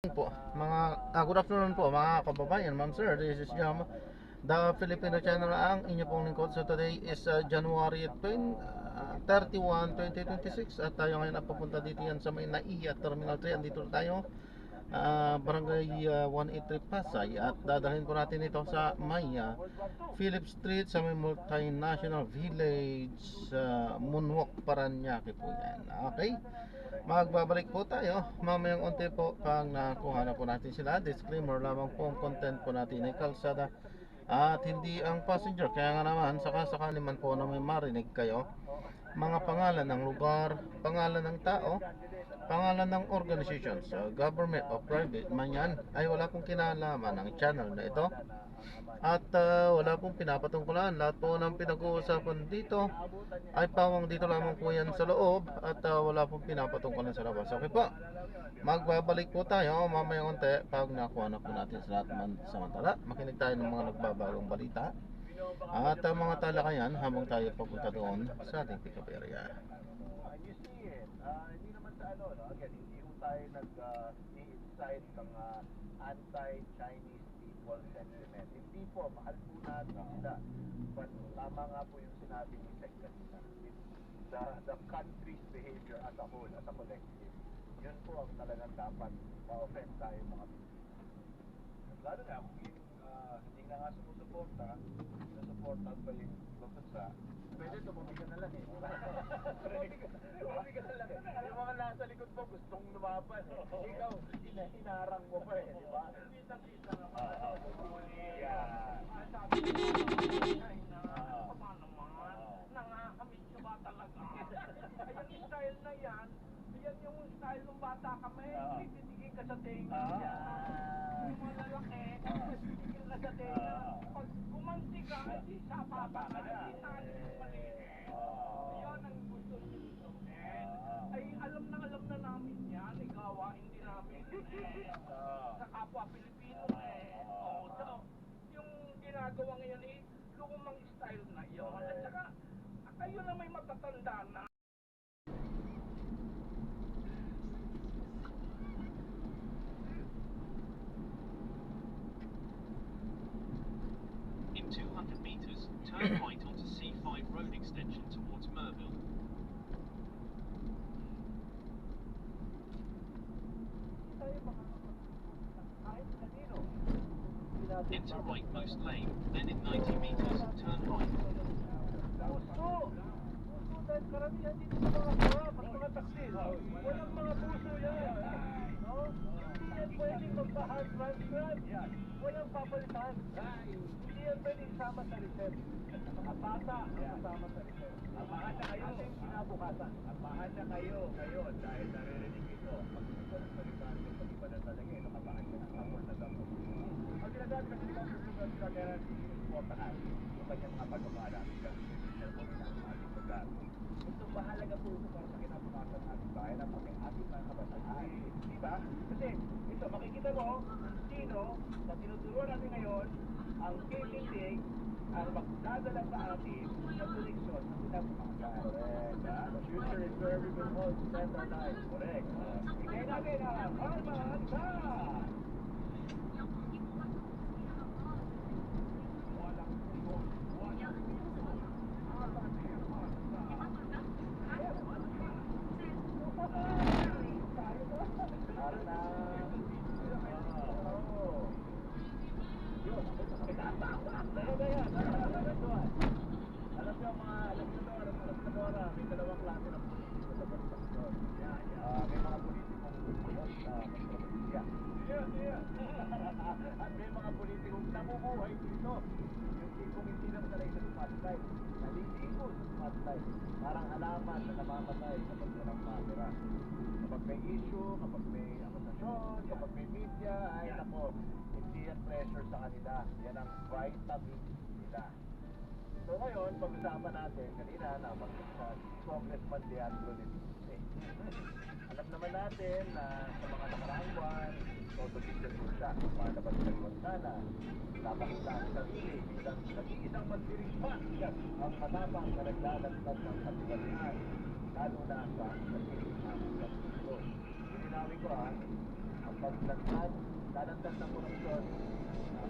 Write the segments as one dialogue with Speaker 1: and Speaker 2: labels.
Speaker 1: Po, good afternoon po mga kababayan, ma'am sir. This is Jam, the Filipino channel ang inyo pong lingkod. So today is January 31, 2026 at tayo ngayon ang papunta dito yan sa may NAIA Terminal 3. Andito tayo, Barangay 183 Pasay at dadalhin po natin ito sa may Philip Street sa may Multinational Village, Munwok, Paranaque po yan. Okay? Magbabalik po tayo mamayang unti po pag nakuha na po natin sila. Disclaimer lamang po ang content po natin ay kalsada at hindi ang passenger. Kaya nga naman sakasakali man po na may marinig kayo mga pangalan ng lugar, pangalan ng tao, pangalan ng organization sa government o private man yan, ay wala pong kinalaman ng channel na ito. At wala pong pinapatungkulan. Lahat po ng pinag-uusapan dito ay pawang dito lamang po yan sa loob. At wala pong pinapatungkulan sa labas. Okay po, magbabalik po tayo mamayang unti pag nakuha na po natin sa lahat. Samantala, makinig tayo ng mga nagbabagong balita at mga talakayan habang tayo papunta doon sa ating pick-up area.
Speaker 2: Hindi naman sa ano, no? Again, hindi po tayo nag-incite ng anti-Chinese people sentiment. Hindi po, mahal po natin sila. But tama nga po yung sinabi ni Sec kanina. The country's behavior as a whole, as a collective, yun po ang talagang dapat ma-offend tayo mga Pilipino. Lalo na kung yung hindi na nga sumusuporta, nasuportahan pa yung bansa, pwede tumawag ka na lang eh. Tumawag ka na lang. Yung mga nasa likod mo gustong lumaban eh. Ikaw, hinarang mo pa eh, di ba? Kita-kita nga pa. Nangakamit nyo ba talaga? Yung style na yan, yan yung style ng bata kami. Titigil ka sa tenga. Yung mga lalaki, titigil ka sa tenga. Pag kumanti ka, di sapapa ka, di tali yung malili. Yan ang gusto nyo dito. Ay, alam na namin yan. Igawain din namin. Sa kapwa Pilipino eh. So, yung ginagawa ngayon eh, lumang style na yun. At saka, kayo na may matatanda na.
Speaker 3: In 200 meters, turn right onto C5 road extension towards Merville. Enter rightmost lane, then in 90 meters, turn right.
Speaker 2: Dahil karamihan dito sa mga sarap at mga taksis, walang mga puso yan. No? Hindi yan pwedeng magpa-hard transplant. Walang papalitan. Hindi yan pwedeng isama sa reserve. Mga bata ang kasama sa reserve. Amahan na kayo. Ating kinabukasan. Amahan na kayo ngayon dahil naririnig ito. Pag-isip ng salitaan ng pag-iba na talaga, nakabahan ka ng kapol na damo. Ang ginagamit kasi ng susunod sa kaya supportahan yung kanyang mga pagkakala. Itong mahalaga po ito para sa kinabukasan ng ating bayan at ating mga kabataan. Diba? Kasi ito, makikita mo sino na tinuturuan natin ngayon ang kinitig ang magdadala sa atin sa direksyon ng kinabukasan. Correct. The future is where we will all spend our lives. Correct. Tingnan natin ang Armanza! At may mga politikong namubuhay dito. Yung tipong hindi naman talaga sa tumatay. Naliligo sa tumatay. Parang halaman na namamatay kapag walang camera. Kapag may issue, kapag may akusasyon, kapag may media, ay nako, hindi yan pressure sa kanila. Yan ang vitamin nila. So ngayon, pag-usapan natin, kanina naman sa Congressman Leandro Levice. Alam naman natin na sa mga nakaraang buwan, autodicted po siya, lumalabas sa Montana, napakita ang sarili bilang nag-iisang magdirigma ang matapang na naglalagtad ng Paglantan, lalantan ng korupsyon,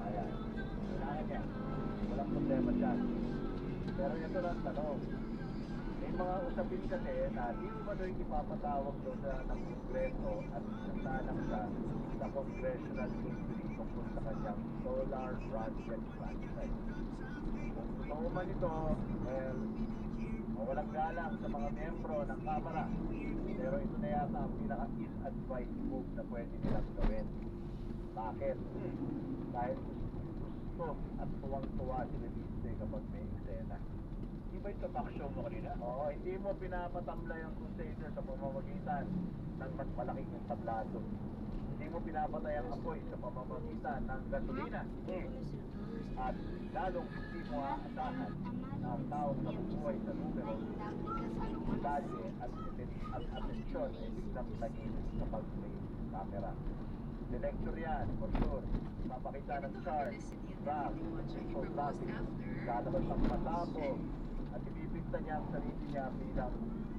Speaker 2: ayan, kailangan niya. Walang problema dyan. Pero ito lang tanong. May mga usapin kasi na di mo ba doon ipapatawag doon ng Kongreso at sasalang sa Congressional Inquiry tungkol sa kanyang solar project franchise. Kung totoo man ito, well, walang galang sa mga miyembro ng Kamara. Pero ito na yata ang pinaka-ill-advised move na pwede nilang gawin. Bakit? Dahil gusto at tuwang-tuwa si Leviste kapag may eksena.
Speaker 4: Di ba ito talk show mo kanina?
Speaker 2: Oo, hindi mo pinapatamlay ang crusader sa pamamagitan ng mas malaking entablado. Hindi mo pinapatay ang apoy sa pamamagitan ng gasolina. At lalong hindi mo aasahan na ang taong nabubuhay sa numero, detalye at atensyon ay biglang tahimik kapag may camera. Lecture yan, for sure. Papakita ng chart, graph, infographic, lalabas ng pasabog, at ibibigta niya ang sarili niya bilang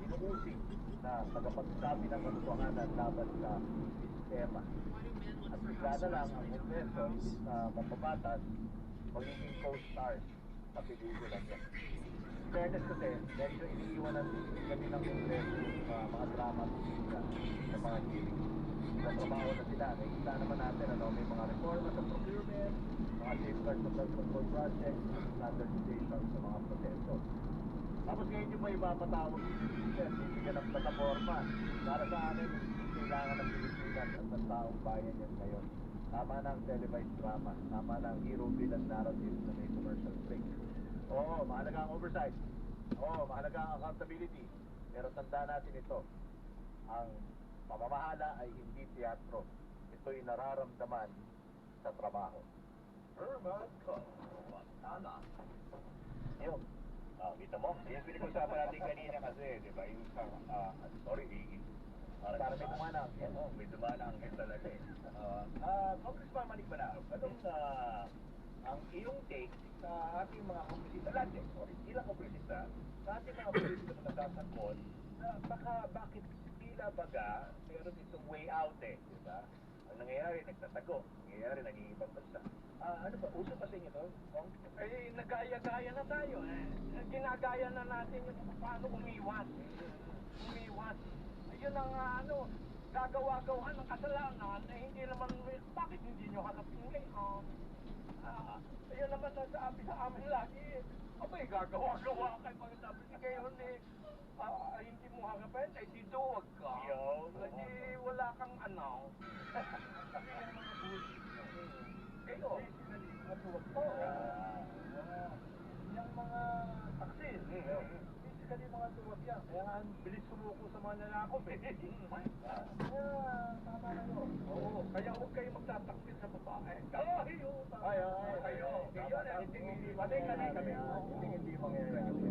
Speaker 2: inuusig na tagapagsabi ng katotohanan laban sa sistema. At bigla na lang ang Kongreso, imbis na mapabatas, magiging co-stars sa pelikula niya. Fairness kasi, medyo iniiwanan din kami ng Kongreso sa mga drama sa mga hearings. Sa trabaho na sila, nakikita naman natin may mga reforma sa procurement, mga safeguard sa flood control project, standardization sa mga proseso. Tapos ngayon yung may ipapatawag bibigyan ng plataforma para sa amin, kailangan ng Pilipinas at ng taong bayan yan ngayon. Tama na ang televised drama, tama na ang hero villain narrative na may commercial break. Oo, mahalaga ang oversight. Oo, mahalaga ang accountability. Pero tanda natin ito, ang pamamahala ay hindi teatro. Ito'y nararamdaman sa trabaho.
Speaker 4: Herman Ko. Tama. Yun. Kita mo? Yung pinag-usapan natin kanina kasi, di ba? Yung isang,
Speaker 2: Para may tumanang.
Speaker 4: Oo, may dumanang talaga eh. Congressman Manik Manalo, anong ang iyong take sa ating mga kongresista, hindi lang kongresista, sa ating mga kongresista na nasasangkot, na bakit tila baga, meron itong way out di ba? Ang nangyayari, nagtatago. Ang nangyayari, naging ibang bansa. Ano ba, uso pa sa inyo to?
Speaker 5: Eh, nagaya-gaya na tayo eh. Ginagaya na natin yung paano umiwas. Umiwas. Ayun ang gagawa-gawa ng kasalanan na hindi naman, bakit hindi nyo harapin ngayon? Ayun naman ang sabi sa amin lagi, abay, gagawa-gawa kayo pag sabi ni kayo hindi mo harapin, ay di duwag ka. Ay di wala kang ano.
Speaker 4: Kasi yung mga bully,
Speaker 5: Kayo.
Speaker 4: matuwag
Speaker 5: Oo.
Speaker 4: Yung mga taksil, basically mga tuwag yan. Kaya nga, ang bilis sumuko sa mga nanakop Kaya, tama na yun.
Speaker 5: Oo, kaya huwag kayo magtataksil sa babae.
Speaker 2: Ay,
Speaker 5: kayo.
Speaker 2: Kayo na, hindi mangyayari.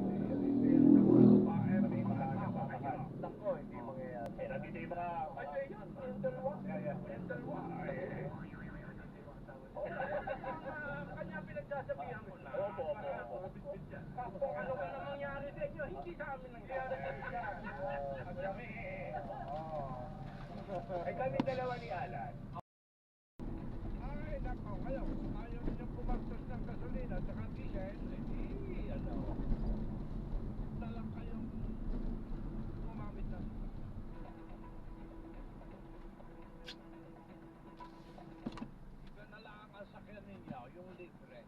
Speaker 5: Babae, may mga tama kayo.
Speaker 2: Nako, hindi mangyayari.
Speaker 4: Nandito yung mga...
Speaker 5: Ay, yun, yung dalawa. Yung dalawa. Kanya pinagsasabihan ko na.
Speaker 4: Opo.
Speaker 5: Kung ano man ang mangyari sa inyo, hindi sa amin nangyari.
Speaker 4: Kami Ay kami dalawa ni Alan.
Speaker 5: Ay, nako, kayo. Ayaw ninyong pumastos ng gasolina at saka diesel, talang kayong gumamit ng na lang ang sakyan ninyo, yung libre.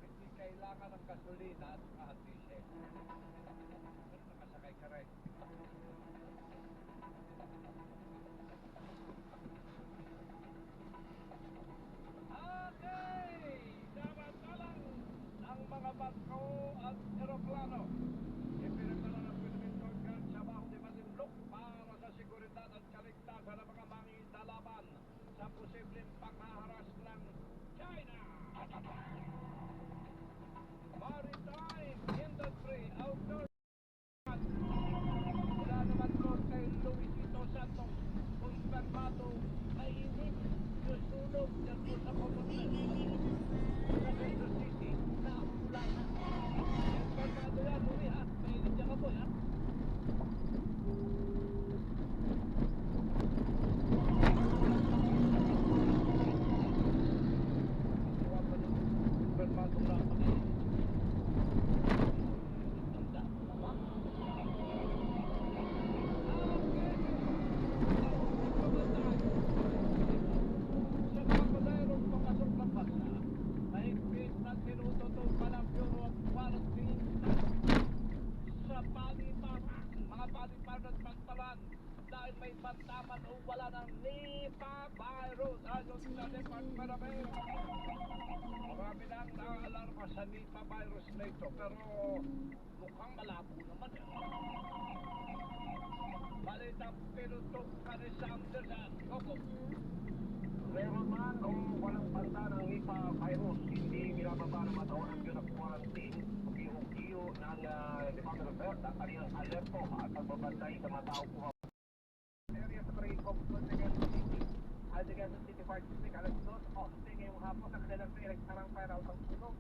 Speaker 5: Hindi kailangan ng gasolina at saka diesel. Pero nakasakay ka rin. Okay! Samantalang ang mga barko at eroplano ipinagdala ng Philippine Coast Guard sa Baho de Masinloc para sa seguridad at kaligtasan ng mga mangingisdalaban sa posibleng panghaharas ng China. Maritime pansamantalan dahil may pantaman o wala ng Nipah virus ayon sa Department of Health. Marami na ang naalarma sa Nipah virus na ito pero mukhang malabo naman yan. Balitang pinutok ka ni Sandersan. Opo.
Speaker 4: Meron man o walang banta ng Nipah virus, hindi binababa na matawanan yun ang quarantine. Ukiyo ng Department of Health ang kanilang alerto at pagbabantay sa mga tao po. Area sa Parikop, Aldegason City Park District, alas 2, Austin ngayong hapon sa kanilang pinagtarang fire out ang sunog.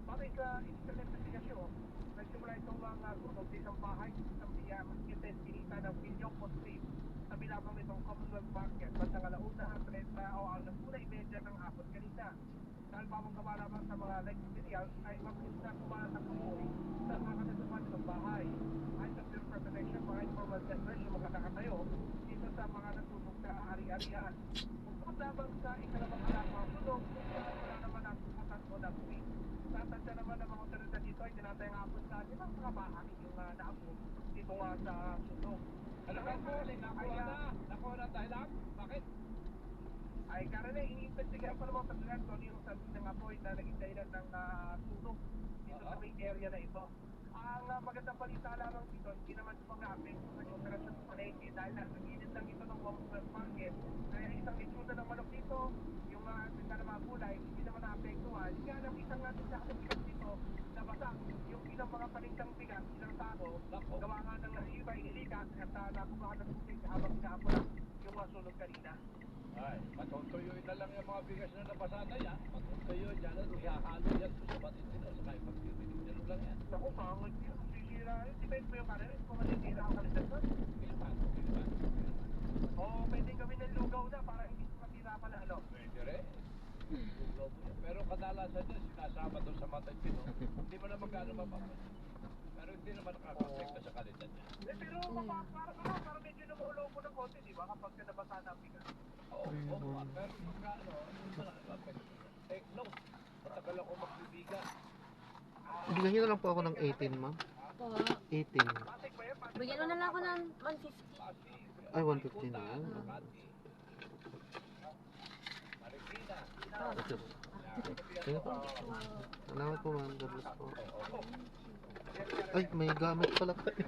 Speaker 4: Bakit sa initial investigation, nagsimula itong mga sunog sa isang bahay sa isang Masquite, pinita ng Pinyong Street sa bilabang nitong Commonwealth Market bandang alauna at 30 o alas 1:30 ng hapon kanina. Dahil pamang kamalaman sa mga light materials ay mabilis na kumalat ang kamoy sa mga katatupan ng bahay. Ayon sa Bureau of Protection, mga informal testers yung mga nakatayo dito sa mga natunog na ari-arian. Bukod lamang sa ikalawang alarma ang sunog, wala naman ang sukatan o nabuwi. Tatanda naman ng mga otoridad dito ay tinatayang hapon sa ibang mga bahay yung naabot dito nga sa sunog.
Speaker 5: Alam mo, nakuha na tayo lang. Bakit?
Speaker 4: Ay karane, iniimbestigahan pa naman pagkakas kung ano yung sabi ng apoy na naging dahilan ng sunog dito sa main area na ito. Ang magandang balita lamang dito, hindi naman ito mag-apit sa operasyon sa Palengke dahil nagigilid lang ito ng Commonwealth Market. Kaya isang itsura ng manok dito, yung tinda ng mga gulay, hindi naman naapektuhan. Kaya lang isang natin sa bigas dito, nabasa yung ilang mga paningkang bigas, ilang tao, gawa nga ng iba inilikas at nakukuha ng tubig habang inaapura yung sunog kanina.
Speaker 5: Ay, matutuyoy na lang yung mga bigas na nabasa na yan. Matutuyoy dyan at ihahalo yan sa batin sila. Saka ipagpipinig nyo lang yan.
Speaker 4: Naku, pangit yun. Sisira yun. Depende mo yung kanin. Kung masisira ang kalitan doon.
Speaker 5: Kailan?
Speaker 4: O pwedeng gawin ng lugaw na para hindi masira pala. Ano?
Speaker 5: Pwede rin. Lugaw mo yan. Pero kadalasan dyan, sinasama doon sa matay pino. Hindi mo na magkano mapapansin. Pero hindi naman nakakapekta sa kalitan niya.
Speaker 4: Pero para medyo numuhulog mo ng konti, di ba? Kapag nabasa na ang bigas.
Speaker 5: Oo, pero magkano, hindi mo nakakapekta. Take note. Matagal ako magbibigan.
Speaker 1: Bigyan nyo na lang po ako ng 18, ma'am.
Speaker 6: Po.
Speaker 1: 18.
Speaker 4: Pasig ba yun? Pasig
Speaker 6: Bigyan mo na lang ako ng 150.
Speaker 1: Ay, 150 na yan.
Speaker 5: Marikina.
Speaker 1: Ito. Sige po. Salamat po, ma'am. God bless po. Ay, may gamit pala kayo.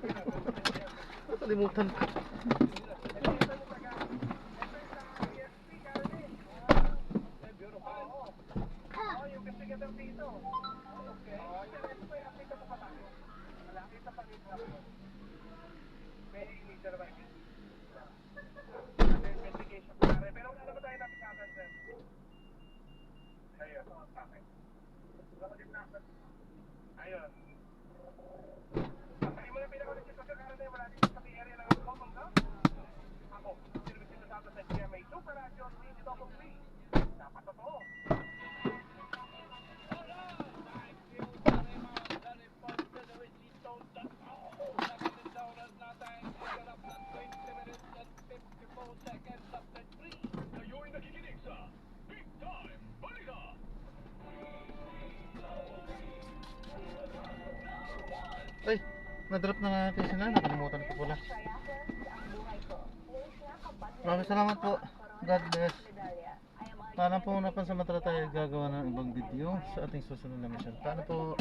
Speaker 1: Nakalimutan ko.
Speaker 4: Oo, yung investigator dito. Okay. Ito ba yung apita sa pala? Malaki sa panitra mo. May initial ba? Investigation pa rin. Pero wala naman tayo napikatan, sir. Ayun. Okay. Ayun. Pagkali mo na pinakalit yung pagkakaroon wala dito sa area ng common, no? Ako, sino sa sa GMA Super Radio, dito ako free. Dapat totoo.
Speaker 2: Ngayon nakikinig sa Big Time Balita.
Speaker 1: Ay, na-drop na natin sila. Nakalimutan ko pala. Maraming salamat po. God bless. Paano po napansamantala tayo gagawa ng ibang video sa ating susunod na mission. Paano po?